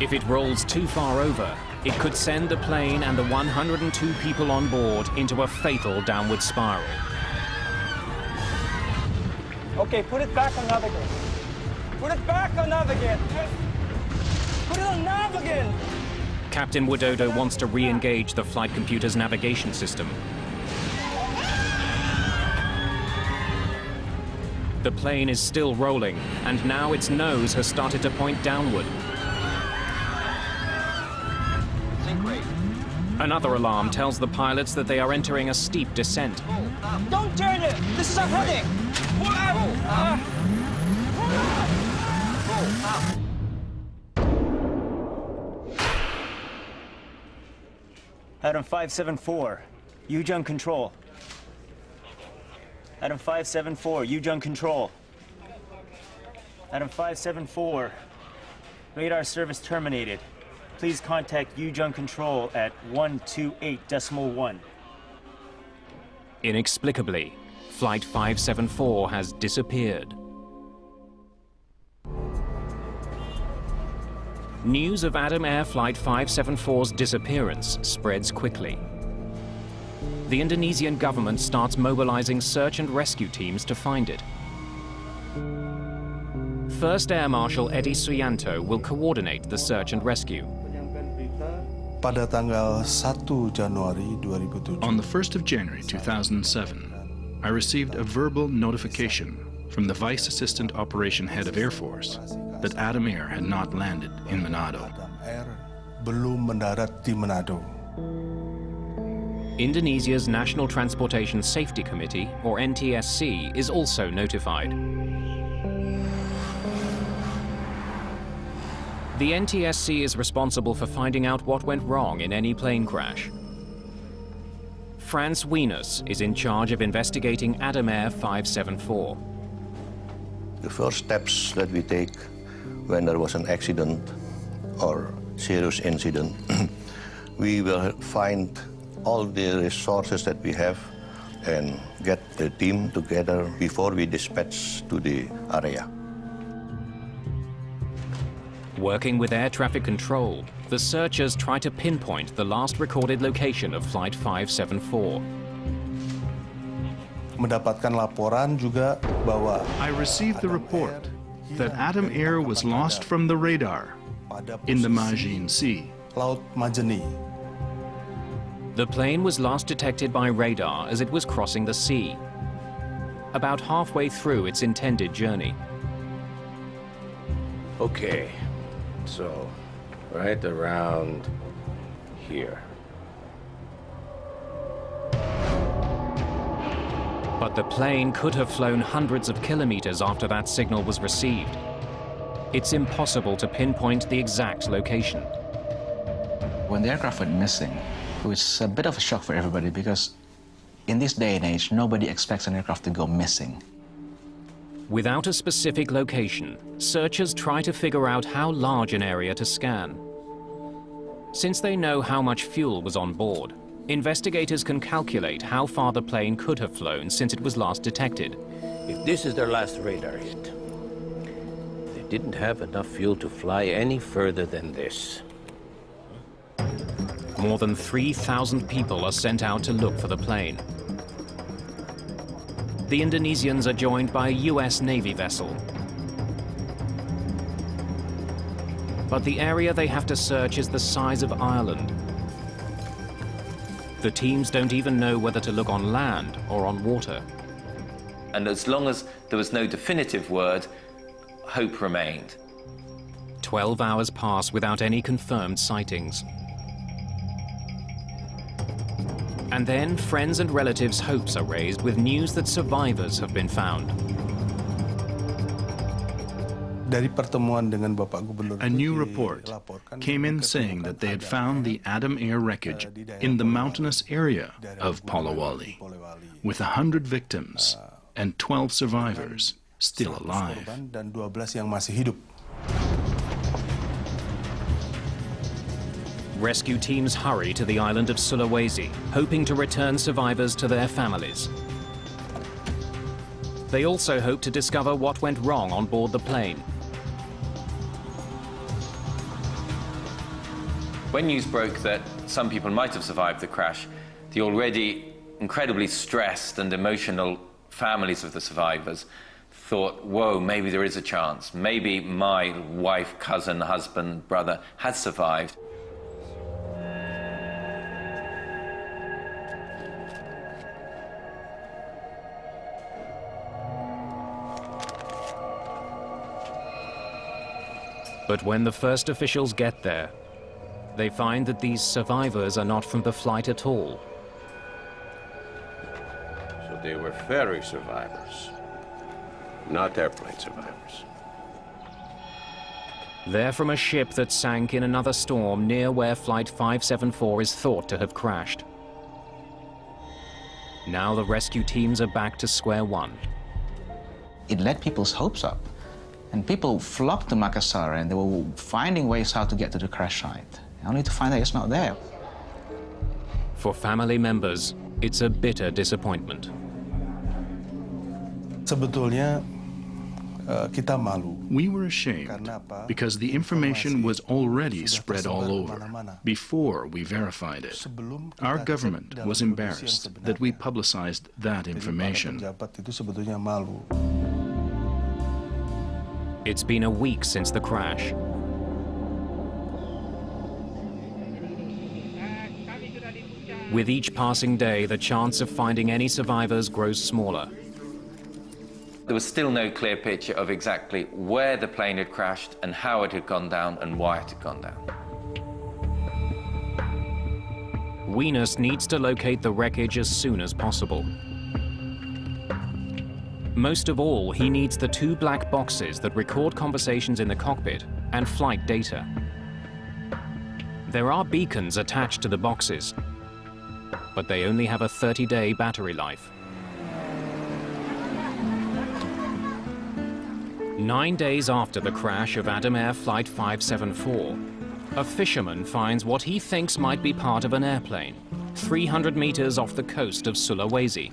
If it rolls too far over, it could send the plane and the 102 people on board into a fatal downward spiral. Okay, put it back on nav again. Put it back on nav again. Put it on nav again. Captain Widodo wants to re-engage the flight computer's navigation system. The plane is still rolling, and now its nose has started to point downward. Another alarm tells the pilots that they are entering a steep descent. Don't turn it! This is our heading! Adam 574, Yujung Control. Adam 574, Yujung Control. Adam 574, radar service terminated. Please contact Yujung Control at 128.1. Inexplicably, Flight 574 has disappeared. News of Adam Air Flight 574's disappearance spreads quickly. The Indonesian government starts mobilizing search and rescue teams to find it. First Air Marshal Edi Suyanto will coordinate the search and rescue. Pada tanggal 1 Januari 2007. On the 1st of January 2007, I received a verbal notification from the Vice Assistant Operation Head of Air Force that Adam Air had not landed in Manado. Adam Air belum mendarat di Manado. Indonesia's National Transportation Safety Committee, or NTSC, is also notified. The NTSC is responsible for finding out what went wrong in any plane crash. Franz Wieners is in charge of investigating Adam Air 574. The first steps that we take when there was an accident or serious incident, we will find all the resources that we have and get a team together before we dispatch to the area. Working with air traffic control, the searchers try to pinpoint the last recorded location of Flight 574. Mendapatkan laporan juga bahwa I received the report that Adam Air was lost from the radar in the Majin Sea. Laut Majeni. The plane was last detected by radar as it was crossing the sea, about halfway through its intended journey. Okay, so right around here. But the plane could have flown hundreds of kilometers after that signal was received. It's impossible to pinpoint the exact location. When the aircraft went missing, it was a bit of a shock for everybody because in this day and age, nobody expects an aircraft to go missing. Without a specific location, searchers try to figure out how large an area to scan. Since they know how much fuel was on board, investigators can calculate how far the plane could have flown since it was last detected. If this is their last radar hit, they didn't have enough fuel to fly any further than this. More than 3,000 people are sent out to look for the plane. The Indonesians are joined by a US Navy vessel. But the area they have to search is the size of Ireland. The teams don't even know whether to look on land or on water. And as long as there was no definitive word, hope remained. 12 hours pass without any confirmed sightings. And then friends and relatives' hopes are raised with news that survivors have been found. Dari pertemuan dengan Bapak Gubernur, A new report came in saying that they had found the Adam Air wreckage in the mountainous area of Polowali, with 100 victims and 12 survivors still alive. dan 12 yang masih hidup. Rescue teams hurry to the island of Sulawesi, hoping to return survivors to their families. They also hope to discover what went wrong on board the plane. When news broke that some people might have survived the crash, the already incredibly stressed and emotional families of the survivors thought, whoa, maybe there is a chance. Maybe my wife, cousin, husband, brother has survived. But when the first officials get there, they find that these survivors are not from the flight at all. So they were ferry survivors, not airplane survivors. They're from a ship that sank in another storm near where Flight 574 is thought to have crashed. Now the rescue teams are back to square one. It led people's hopes up. And people flocked to Makassar and they were finding ways how to get to the crash site, only to find that it's not there. For family members, it's a bitter disappointment. Sebetulnya kita malu. We were ashamed because the information was already spread all over before we verified it. Our government was embarrassed that we publicized that information. It's been a week since the crash. With each passing day, the chance of finding any survivors grows smaller. There was still no clear picture of exactly where the plane had crashed and how it had gone down and why it had gone down. Wieners needs to locate the wreckage as soon as possible. Most of all, he needs the 2 black boxes that record conversations in the cockpit and flight data. There are beacons attached to the boxes, but they only have a 30-day battery life. 9 days after the crash of Adam Air Flight 574, a fisherman finds what he thinks might be part of an airplane, 300 meters off the coast of Sulawesi.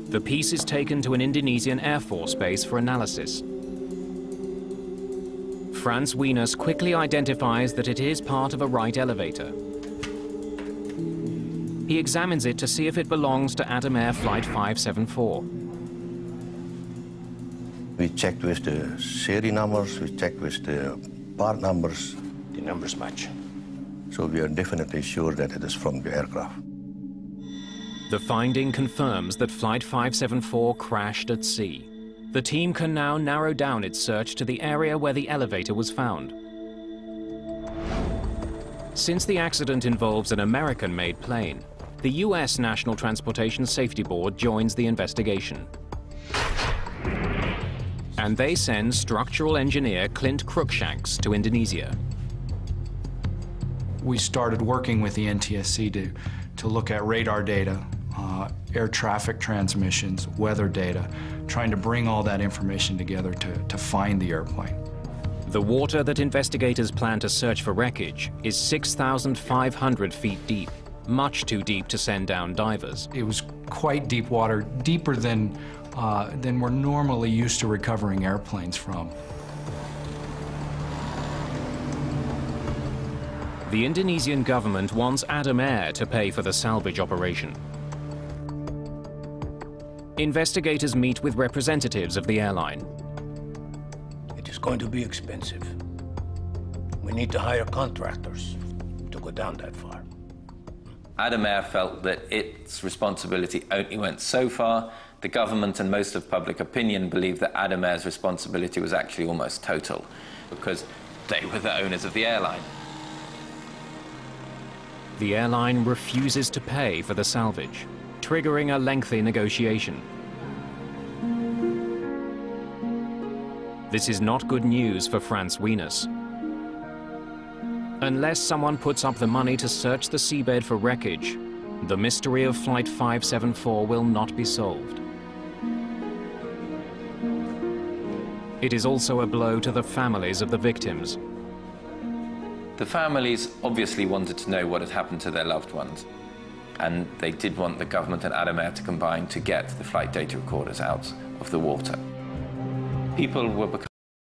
The piece is taken to an Indonesian Air Force base for analysis. Frans Wieners quickly identifies that it is part of a Wright elevator. He examines it to see if it belongs to Adam Air Flight 574. We checked with the serial numbers, we checked with the part numbers. The numbers match. So we are definitely sure that it is from the aircraft. The finding confirms that Flight 574 crashed at sea. The team can now narrow down its search to the area where the elevator was found. Since the accident involves an American-made plane, the US National Transportation Safety Board joins the investigation. And they send structural engineer Clint Cruikshanks to Indonesia. We started working with the NTSC to look at radar data, air traffic transmissions, weather data, trying to bring all that information together to find the airplane. The water that investigators plan to search for wreckage is 6,500 feet deep, much too deep to send down divers. It was quite deep water, deeper than we're normally used to recovering airplanes from. The Indonesian government wants Adam Air to pay for the salvage operation. Investigators meet with representatives of the airline. It is going to be expensive. We need to hire contractors to go down that far. Adam Air felt that its responsibility only went so far. The government and most of public opinion believed that Adam Air's responsibility was actually almost total because they were the owners of the airline. The airline refuses to pay for the salvage, triggering a lengthy negotiation. This is not good news for Frans Wieners. Unless someone puts up the money to search the seabed for wreckage, the mystery of Flight 574 will not be solved. It is also a blow to the families of the victims. The families obviously wanted to know what had happened to their loved ones, and they did want the government and Adam Air to combine to get the flight data recorders out of the water. People were becoming